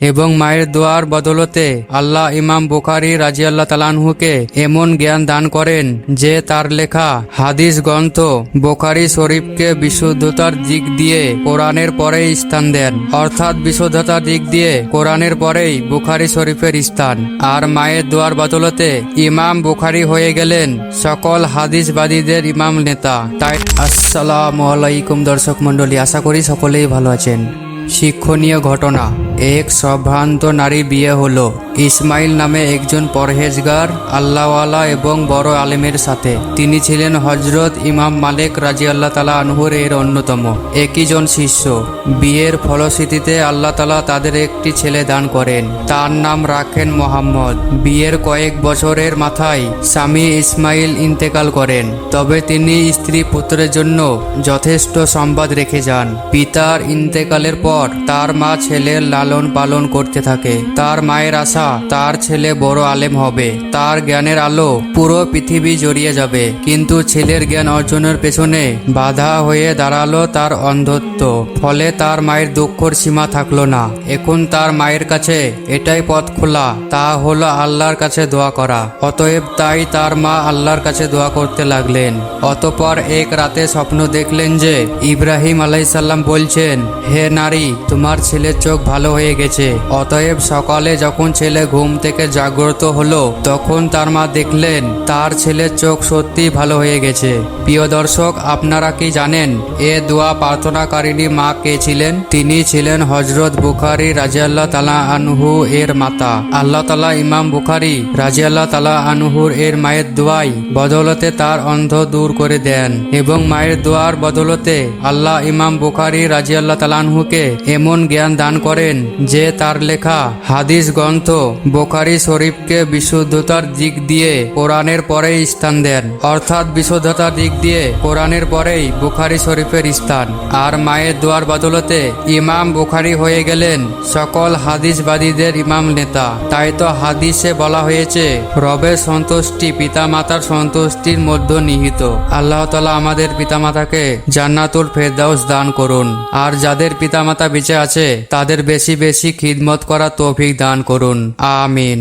এবং মায়ের দোয়ার বদলতে আল্লাহ ইমাম বুখারী রাদিয়াল্লাহু তাআলা আনহুকে এমন জ্ঞান দান করেন যে তার লেখা হাদিস গ্রন্থ বুখারী শরীফকে বিশুদ্ধতার দিক দিয়ে কোরআনের পরেই স্থান দেন, অর্থাৎ বিশুদ্ধতার দিক দিয়ে কোরআনের পরেই বুখারী শরীফের স্থান। আর মায়ের দোয়ার বদলতে ইমাম বুখারী হয়ে গেলেন সকল হাদিসবাদীদের ইমাম নেতা। তাই আসসালামু আলাইকুম দর্শক মণ্ডলী, আশা করি সকলেই ভালো আছেন। শিক্ষণীয় ঘটনা। এক সম্ভ্রান্ত নারী বিয়ে হলো ইসমাইল নামে একজন পরহেজগার আল্লাহওয়ালা এবং বড় আলেমের সাথে। তিনি ছিলেন হজরত ইমাম মালিক রাদিয়াল্লাহু তাআলা আনহুর এর অন্যতম একজন শিষ্য। বিয়ের ফলশ্রুতিতে আল্লাহ তাআলা তাদের একটি ছেলে দান করেন, তার নাম রাখেন মোহাম্মদ। বিয়ের কয়েক বছরের মাথায় স্বামী ইসমাইল ইন্তেকাল করেন, তবে তিনি স্ত্রী পুত্রের জন্য যথেষ্ট সম্পদ রেখে যান। পিতার ইন্তেকালের পর তার মা ছেলের লালন পালন করতে থাকে। তার মায়ের আশা তার ছেলে বড় আলেম হবে, তার জ্ঞানের আলো পুরো পৃথিবী জড়িয়ে যাবে। কিন্তু ছেলের জ্ঞান অর্জনের পেছনে বাধা হয়ে দাঁড়ালো তার অন্ধত্ব। ফলে তার মায়ের দুঃখের সীমা থাকলো না। এখন তার মায়ের কাছে এটাই পথ খোলা, তা হলো আল্লাহর কাছে দোয়া করা। অতএব তাই তার মা আল্লাহর কাছে দোয়া করতে লাগলেন। অতঃপর এক রাতে স্বপ্ন দেখলেন যে ইব্রাহিম আলাইহিস সালাম বলছেন, হে নারী, তোমার ছেলের চোখ ভালো হয়ে গেছে। অতএব সকালে যখন ছেলে ঘুম থেকে জাগ্রত হলো, তখন তার মা দেখলেন তার ছেলের চোখ সত্যি ভালো হয়ে গেছে। প্রিয় দর্শক, আপনারা কি জানেন এ দোয়া প্রার্থনাকারিণী মা কে ছিলেন? তিনি ছিলেন হজরত বুখারী রাদিয়াল্লাহু তাআলা আনহু এর মাতা। আল্লাহ তাআলা ইমাম বুখারী রাদিয়াল্লাহু তাআলা আনহুর এর মায়ের দোয়াই বদলতে তার অন্ধ দূর করে দেন, এবং মায়ের দোয়ার বদলতে আল্লাহ ইমাম বুখারী রাদিয়াল্লাহু তাআলা আনহুকে এমন জ্ঞান দান করেন যে তার লেখা হাদিস গ্রন্থ বুখারী শরীফকে বিশুদ্ধতার দিক দিয়ে কোরআনের পরেই স্থান দেন, অর্থাৎ বিশুদ্ধতার দিক দিয়ে কোরআনের পরেই বুখারী শরীফের স্থান। আর মায়ের দোয়ার বদলতে ইমাম বুখারী হয়ে গেলেন সকল হাদিসবাদীদের ইমাম নেতা। তাই তো হাদিসে বলা হয়েছে, রবের সন্তুষ্টি পিতামাতার সন্তুষ্টির মধ্যে নিহিত। আল্লাহ তাআলা আমাদের পিতামাতাকে জান্নাতুল ফেরদাউস দান করুন, আর যাদের পিতামাতা বেঁচে আছে তাদের বেশি বেশি খিদমত করা তৌফিক দান করুন। আমিন।